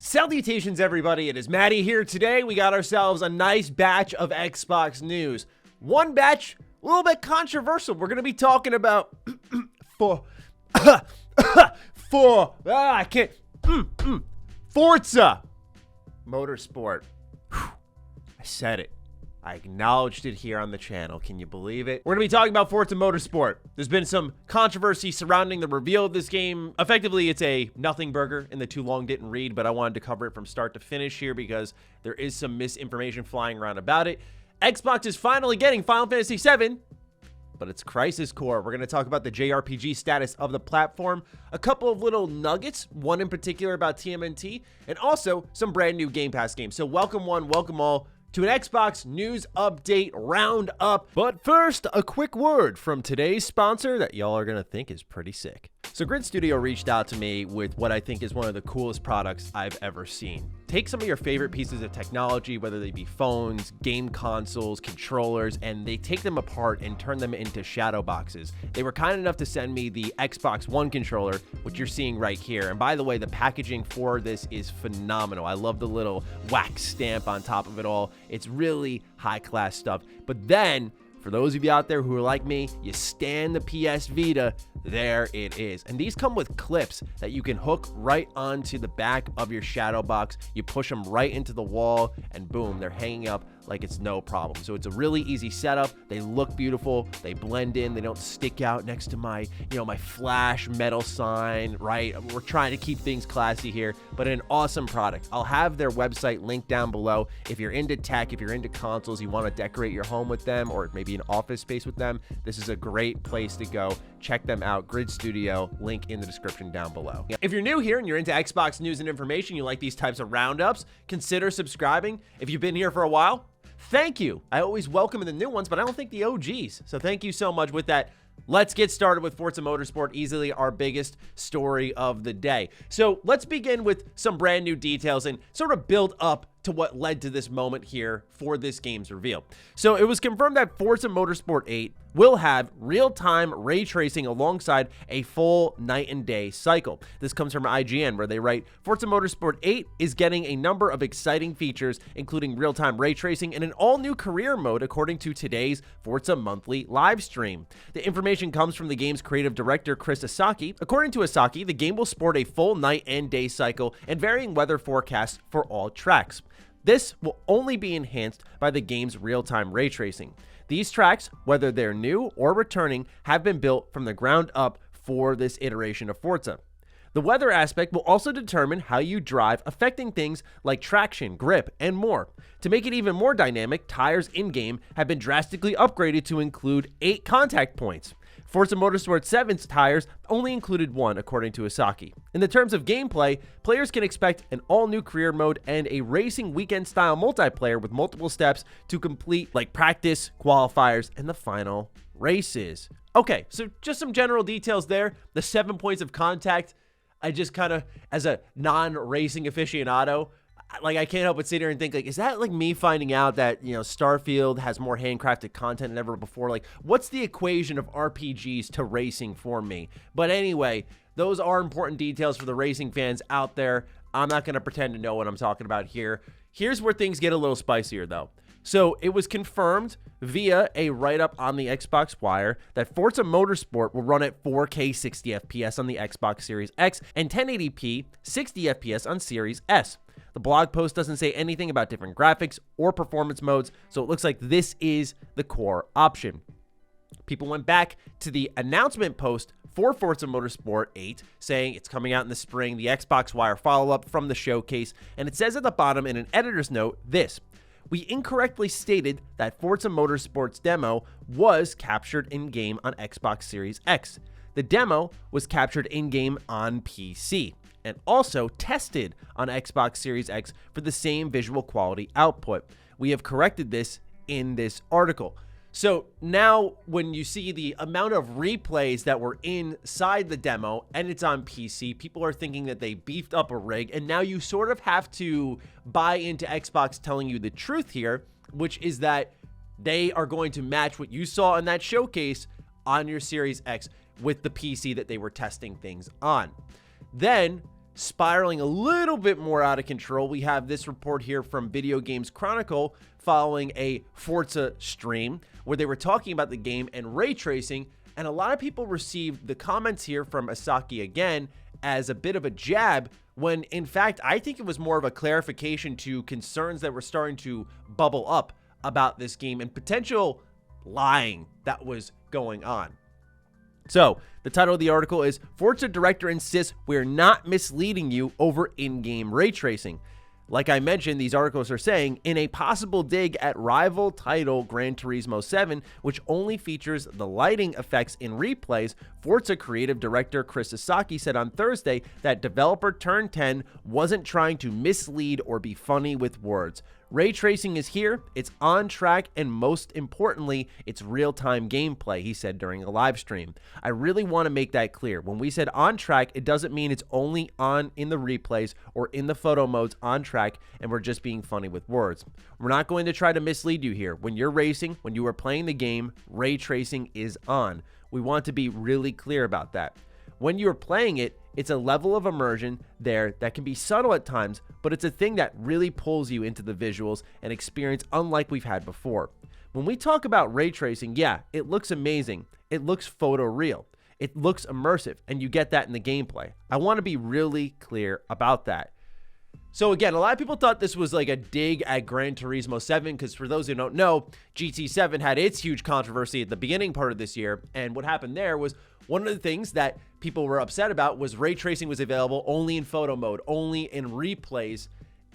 Salutations, everybody. It is Matty here. Today, we got ourselves a nice batch of Xbox news. One batch, a little bit controversial. We're going to be talking about Forza Motorsport. I said it. I acknowledged it here on the channel. Can you believe it? We're going to be talking about Forza Motorsport. There's been some controversy surrounding the reveal of this game. Effectively, it's a nothing burger in the too long didn't read, but I wanted to cover it from start to finish here because there is some misinformation flying around about it. Xbox is finally getting Final Fantasy VII, but it's Crisis Core. We're going to talk about the JRPG status of the platform, a couple of little nuggets, one in particular about TMNT, and also some brand new Game Pass games. So welcome one, welcome all to an Xbox news update roundup. But first, a quick word from today's sponsor that y'all are going to think is pretty sick. So Grid Studio reached out to me with what I think is one of the coolest products I've ever seen. Take some of your favorite pieces of technology, whether they be phones, game consoles, controllers, and they take them apart and turn them into shadow boxes. They were kind enough to send me the Xbox One controller, which you're seeing right here. And by the way, the packaging for this is phenomenal. I love the little wax stamp on top of it all. It's really high-class stuff. But then, for those of you out there who are like me, you stand the PS Vita, there it is. And these come with clips that you can hook right onto the back of your shadow box. You push them right into the wall and boom, they're hanging up like it's no problem. So it's a really easy setup. They look beautiful. They blend in. They don't stick out next to my, my flash metal sign, right? We're trying to keep things classy here, but an awesome product. I'll have their website linked down below. If you're into tech, if you're into consoles, you want to decorate your home with them or maybe an office space with them, this is a great place to go. Check them out. Grid Studio, link in the description down below. If you're new here and you're into Xbox news and information, you like these types of roundups, consider subscribing. If you've been here for a while, thank you. I always welcome the new ones, but I don't think the OGs. So thank you so much. With that, let's get started with Forza Motorsport, easily our biggest story of the day. So let's begin with some brand new details and sort of build up to what led to this moment here for this game's reveal. So it was confirmed that Forza Motorsport 8 will have real-time ray tracing alongside a full night and day cycle. This comes from IGN, where they write, Forza Motorsport 8 is getting a number of exciting features, including real-time ray tracing and an all-new career mode, according to today's Forza Monthly live stream. The information comes from the game's creative director, Chris Asaki. According to Asaki, the game will sport a full night and day cycle and varying weather forecasts for all tracks. This will only be enhanced by the game's real-time ray tracing. These tracks, whether they're new or returning, have been built from the ground up for this iteration of Forza. The weather aspect will also determine how you drive, affecting things like traction, grip, and more. To make it even more dynamic, tires in-game have been drastically upgraded to include 8 contact points. Forza Motorsport 7's tires only included 1, according to Asaki. In the terms of gameplay, players can expect an all-new career mode and a racing weekend-style multiplayer with multiple steps to complete, like practice, qualifiers, and the final races. Okay, so just some general details there. The 7 points of contact, I just kind of, as a non-racing aficionado, I can't help but sit here and think, is that like me finding out that, Starfield has more handcrafted content than ever before? What's the equation of RPGs to racing for me? But anyway, those are important details for the racing fans out there. I'm not going to pretend to know what I'm talking about here. Here's where things get a little spicier, though. So it was confirmed via a write-up on the Xbox Wire that Forza Motorsport will run at 4K 60 FPS on the Xbox Series X and 1080p 60 FPS on Series S. The blog post doesn't say anything about different graphics or performance modes, so it looks like this is the core option. People went back to the announcement post for Forza Motorsport 8, saying it's coming out in the spring, the Xbox Wire follow-up from the showcase, and it says at the bottom in an editor's note this: we incorrectly stated that Forza Motorsport's demo was captured in-game on Xbox Series X. The demo was captured in-game on PC and also tested on Xbox Series X for the same visual quality output. We have corrected this in this article. So now when you see the amount of replays that were inside the demo and it's on PC, people are thinking that they beefed up a rig, and now you sort of have to buy into Xbox telling you the truth here, which is that they are going to match what you saw in that showcase on your Series X with the PC that they were testing things on. Then spiraling a little bit more out of control. We have this report here from Video Games Chronicle following a Forza stream where they were talking about the game and ray tracing, and a lot of people received the comments here from Asaki again as a bit of a jab, when in fact I think it was more of a clarification to concerns that were starting to bubble up about this game and potential lying that was going on. So the title of the article is Forza Director Insists We're Not Misleading You Over In-Game Ray Tracing. Like I mentioned, these articles are saying, in a possible dig at rival title Gran Turismo 7, which only features the lighting effects in replays, Forza creative director Chris Sasaki said on Thursday that developer Turn 10 wasn't trying to mislead or be funny with words. Ray tracing is here, it's on track, and most importantly, it's real-time gameplay, he said during a live stream. I really want to make that clear. When we said on track, it doesn't mean it's only on in the replays or in the photo modes on track, and we're just being funny with words. We're not going to try to mislead you here. When you're racing, when you are playing the game, ray tracing is on. We want to be really clear about that. When you're playing it, it's a level of immersion there that can be subtle at times, but it's a thing that really pulls you into the visuals and experience unlike we've had before. When we talk about ray tracing, yeah, it looks amazing. It looks photoreal. It looks immersive, and you get that in the gameplay. I want to be really clear about that. So again, a lot of people thought this was like a dig at Gran Turismo 7 because for those who don't know, GT7 had its huge controversy at the beginning part of this year, and what happened there was one of the things that people were upset about was ray tracing was available only in photo mode, only in replays,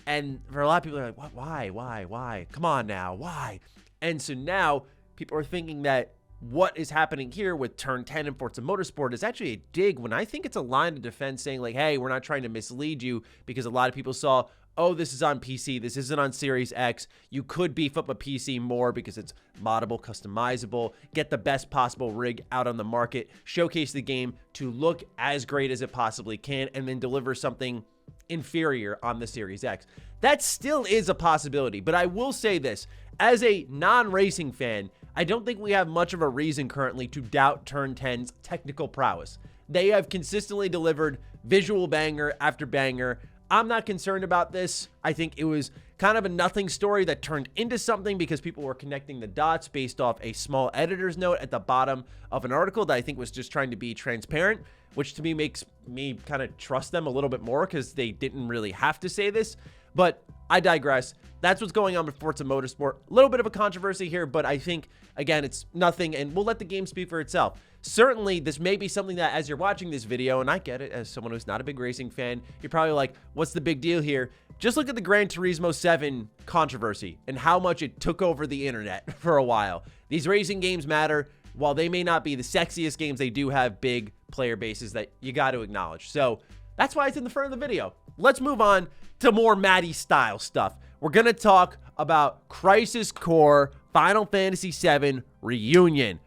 and for a lot of people they're like, what? Why? Come on now, why? And so now people are thinking that what is happening here with Turn 10 and Forza Motorsport is actually a dig, when I think it's a line of defense saying like, hey, we're not trying to mislead you, because a lot of people saw, oh, this is on PC, this isn't on Series X, you could beef up a PC more because it's moddable, customizable, get the best possible rig out on the market, showcase the game to look as great as it possibly can, and then deliver something inferior on the Series X. That still is a possibility, but I will say this, as a non-racing fan, I don't think we have much of a reason currently to doubt Turn 10's technical prowess. They have consistently delivered visual banger after banger. I'm not concerned about this. I think it was kind of a nothing story that turned into something because people were connecting the dots based off a small editor's note at the bottom of an article that I think was just trying to be transparent, which to me makes me kind of trust them a little bit more because they didn't really have to say this. But I digress. That's what's going on with Forza Motorsport. A little bit of a controversy here, but I think, again, it's nothing, and we'll let the game speak for itself. Certainly, this may be something that as you're watching this video, and I get it, as someone who's not a big racing fan, you're probably like, what's the big deal here? Just look at the Gran Turismo 7 controversy and how much it took over the internet for a while. These racing games matter. While they may not be the sexiest games, they do have big player bases that you got to acknowledge. So that's why it's in the front of the video. Let's move on to more Matty style stuff. We're going to talk about Crisis Core Final Fantasy VII Reunion.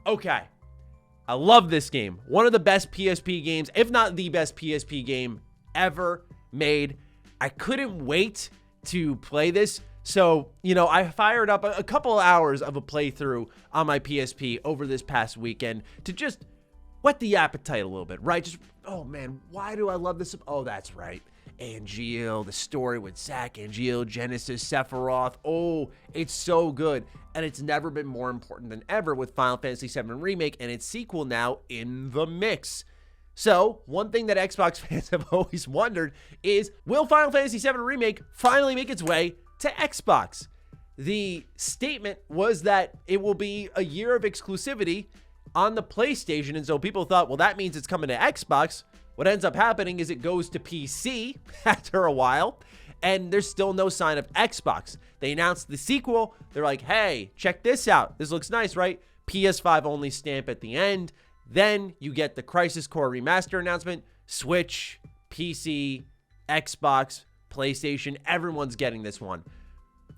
Okay. I love this game. One of the best PSP games, if not the best PSP game ever made. I couldn't wait to play this. So, you know, I fired up a couple hours of a playthrough on my PSP over this past weekend to just whet the appetite a little bit, right? Just, oh man, why do I love this? Oh, that's right. Angeal, the story with Zack, Angeal, Genesis, Sephiroth. Oh, it's so good. And it's never been more important than ever with Final Fantasy VII Remake and its sequel now in the mix. So, one thing that Xbox fans have always wondered is, will Final Fantasy VII Remake finally make its way to Xbox? The statement was that it will be a year of exclusivity on the PlayStation, and so people thought, well, that means it's coming to Xbox. What ends up happening is it goes to PC after a while, and there's still no sign of Xbox. They announced the sequel. They're like, hey, check this out. This looks nice, right? PS5 only stamp at the end. Then you get the Crisis Core Remaster announcement. Switch, PC, Xbox, PlayStation, everyone's getting this one.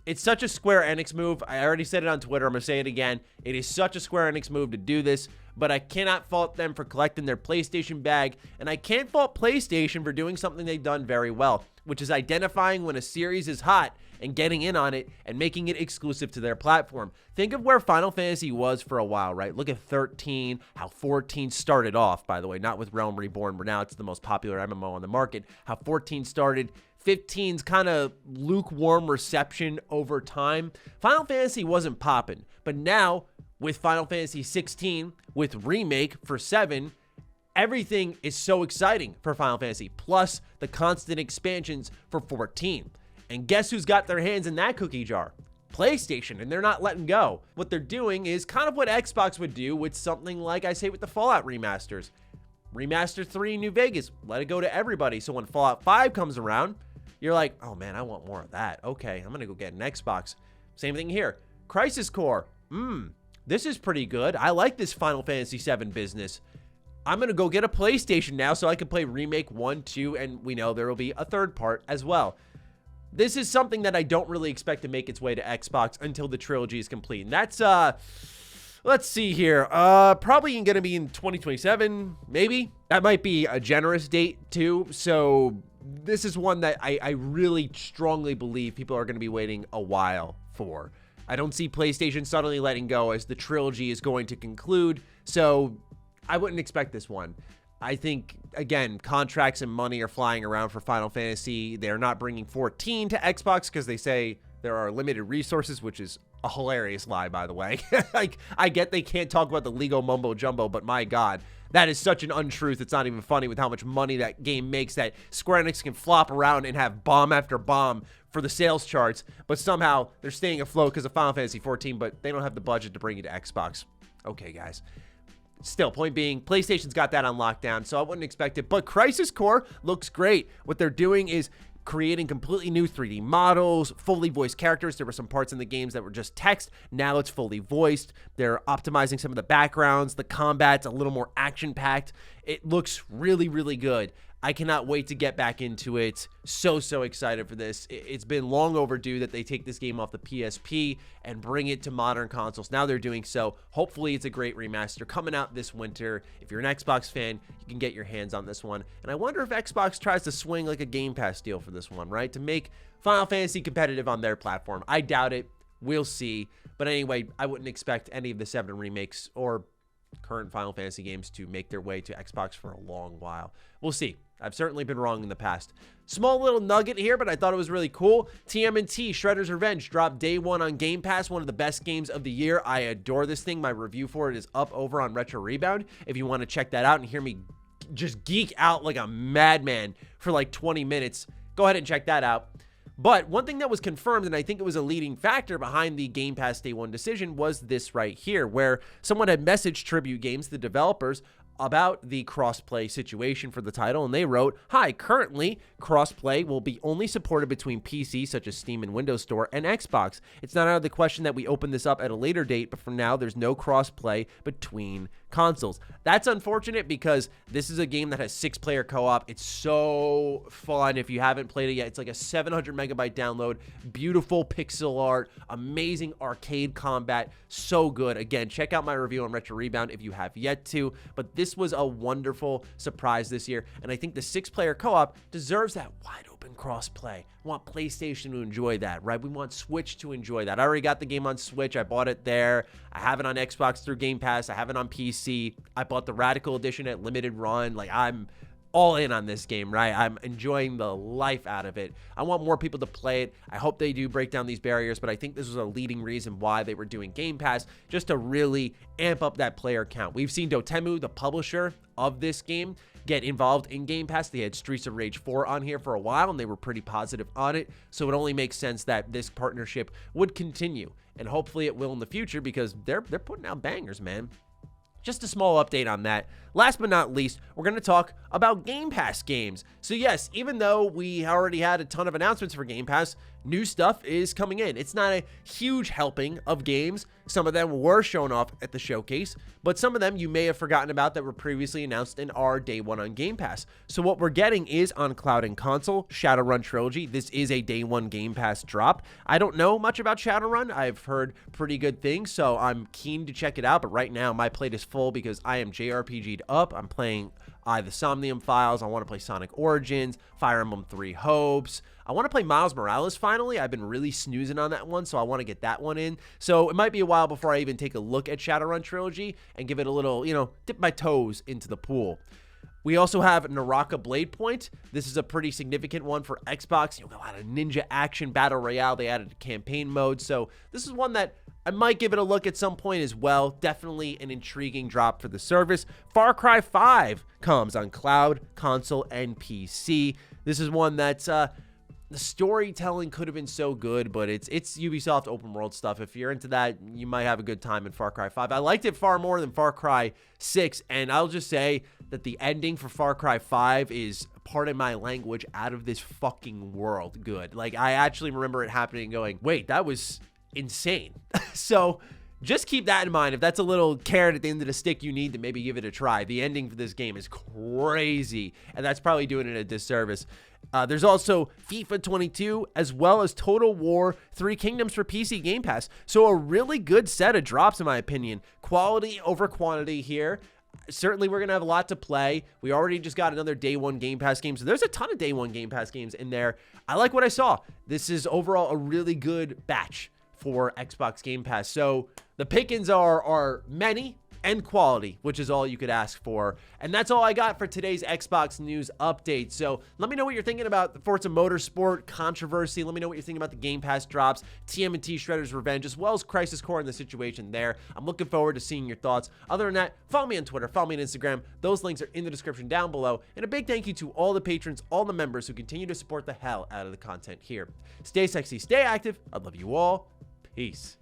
It's such a Square Enix move. I already said it on Twitter. I'm going to say it again. It is such a Square Enix move to do this, but I cannot fault them for collecting their PlayStation bag, and I can't fault PlayStation for doing something they've done very well, which is identifying when a series is hot and getting in on it and making it exclusive to their platform. Think of where Final Fantasy was for a while, right? Look at 13, how 14 started off, by the way, not with Realm Reborn, where now it's the most popular MMO on the market. How 14 started, 15's kind of lukewarm reception over time. Final Fantasy wasn't popping, but now with Final Fantasy 16, with Remake for 7, everything is so exciting for Final Fantasy, plus the constant expansions for 14. And guess who's got their hands in that cookie jar? PlayStation, and they're not letting go. What they're doing is kind of what Xbox would do with something like, I say, with the Fallout remasters. Remaster 3 New Vegas, let it go to everybody. So when Fallout 5 comes around, you're like, oh man, I want more of that. Okay, I'm going to go get an Xbox. Same thing here. Crisis Core. This is pretty good. I like this Final Fantasy 7 business. I'm going to go get a PlayStation now so I can play Remake 1, 2, and we know there will be a third part as well. This is something that I don't really expect to make its way to Xbox until the trilogy is complete. And that's, let's see here. Probably going to be in 2027, maybe. That might be a generous date too. So this is one that I really strongly believe people are going to be waiting a while for. I don't see PlayStation suddenly letting go as the trilogy is going to conclude. So I wouldn't expect this one. I think, again, contracts and money are flying around for Final Fantasy. They're not bringing 14 to Xbox because they say there are limited resources, which is a hilarious lie, by the way. Like, I get they can't talk about the legal mumbo jumbo, but my God, that is such an untruth. It's not even funny with how much money that game makes that Square Enix can flop around and have bomb after bomb for the sales charts, but somehow they're staying afloat because of Final Fantasy 14, but they don't have the budget to bring it to Xbox. Okay, guys. Still, point being, PlayStation's got that on lockdown, so I wouldn't expect it. But Crisis Core looks great. What they're doing is creating completely new 3D models, fully voiced characters. There were some parts in the games that were just text. Now it's fully voiced. They're optimizing some of the backgrounds. The combat's a little more action-packed. It looks really, really good. I cannot wait to get back into it. So excited for this. It's been long overdue that they take this game off the PSP and bring it to modern consoles. Now they're doing so. Hopefully it's a great remaster coming out this winter. If you're an Xbox fan, you can get your hands on this one. And I wonder if Xbox tries to swing like a Game Pass deal for this one, right? To make Final Fantasy competitive on their platform. I doubt it. We'll see. But anyway, I wouldn't expect any of the 7 remakes or current Final Fantasy games to make their way to Xbox for a long while. We'll see. I've certainly been wrong in the past. Small little nugget here, but I thought it was really cool. TMNT, Shredder's Revenge, dropped day 1 on Game Pass, one of the best games of the year. I adore this thing. My review for it is up over on Retro Rebound. If you want to check that out and hear me just geek out like a madman for like 20 minutes, go ahead and check that out. But one thing that was confirmed, and I think it was a leading factor behind the Game Pass Day 1 decision, was this right here, where someone had messaged Tribute Games, the developers, about the crossplay situation for the title, and they wrote, "Hi, currently, crossplay will be only supported between PC, such as Steam and Windows Store, and Xbox. It's not out of the question that we open this up at a later date, but for now, there's no crossplay between consoles." That's unfortunate because this is a game that has 6-player co-op. It's so fun. If you haven't played it yet, it's like a 700 megabyte download, beautiful pixel art, amazing arcade combat, so good. Again, check out my review on Retro Rebound if you have yet to, but this was a wonderful surprise this year, and I think the 6-player co-op deserves that wide open cross-play. I want PlayStation to enjoy that, right? We want Switch to enjoy that. I already got the game on Switch. I bought it there. I have it on Xbox through Game Pass. I have it on PC. I bought the Radical Edition at Limited Run. Like, I'm all in on this game, right? I'm enjoying the life out of it. I want more people to play it. I hope they do break down these barriers, but I think this was a leading reason why they were doing Game Pass, just to really amp up that player count. We've seen Dotemu, the publisher of this game, get involved in Game Pass. They had Streets of Rage 4 on here for a while, and they were pretty positive on it, so it only makes sense that this partnership would continue, and hopefully it will in the future because they're putting out bangers, man. just a small update on that. Last but not least, we're going to talk about Game Pass games. So yes, even though we already had a ton of announcements for Game Pass, new stuff is coming in. It's not a huge helping of games. Some of them were shown off at the showcase, but some of them you may have forgotten about that were previously announced in our day one on Game Pass. So what we're getting is on cloud and console, Shadowrun Trilogy. This is a day one Game Pass drop. I don't know much about Shadowrun. I've heard pretty good things, so I'm keen to check it out, but right now my plate is full because I am JRPG'd up. I'm playing the Somnium Files. I want to play Sonic Origins, Fire Emblem 3 Hopes. I want to play Miles Morales finally. I've been really snoozing on that one, so I want to get that one in. So it might be a while before I even take a look at Shadowrun Trilogy and give it a little, dip my toes into the pool. We also have Naraka Blade Point. This is a pretty significant one for Xbox. A lot of ninja action battle royale. They added a campaign mode, so this is one that I might give it a look at some point as well. Definitely an intriguing drop for the service. Far Cry 5 comes on cloud, console, and PC. This is one that's the storytelling could have been so good, but it's Ubisoft open world stuff. If you're into that, you might have a good time in Far Cry 5. I liked it far more than Far Cry 6, and I'll just say that the ending for Far Cry 5 is, pardon my language, out of this fucking world good. Like, I actually remember it happening and going, wait, that was insane. So just keep that in mind. If that's a little carrot at the end of the stick you need to maybe give it a try. The ending for this game is crazy, and that's probably doing it a disservice. There's also FIFA 22, as well as Total War 3 Kingdoms for PC Game Pass. So a really good set of drops, in my opinion. Quality over quantity here. Certainly, we're going to have a lot to play. We already just got another day one Game Pass game, so there's a ton of day one Game Pass games in there. I like what I saw. This is overall a really good batch for Xbox Game Pass. So the pickings are many and quality, which is all you could ask for. And that's all I got for today's Xbox news update. So let me know what you're thinking about the Forza Motorsport controversy. Let me know what you're thinking about the Game Pass drops, TMNT Shredder's Revenge, as well as Crisis Core and the situation there. I'm looking forward to seeing your thoughts. Other than that, follow me on Twitter, follow me on Instagram. Those links are in the description down below. And a big thank you to all the patrons, all the members who continue to support the hell out of the content here. Stay sexy, stay active. I love you all. Peace.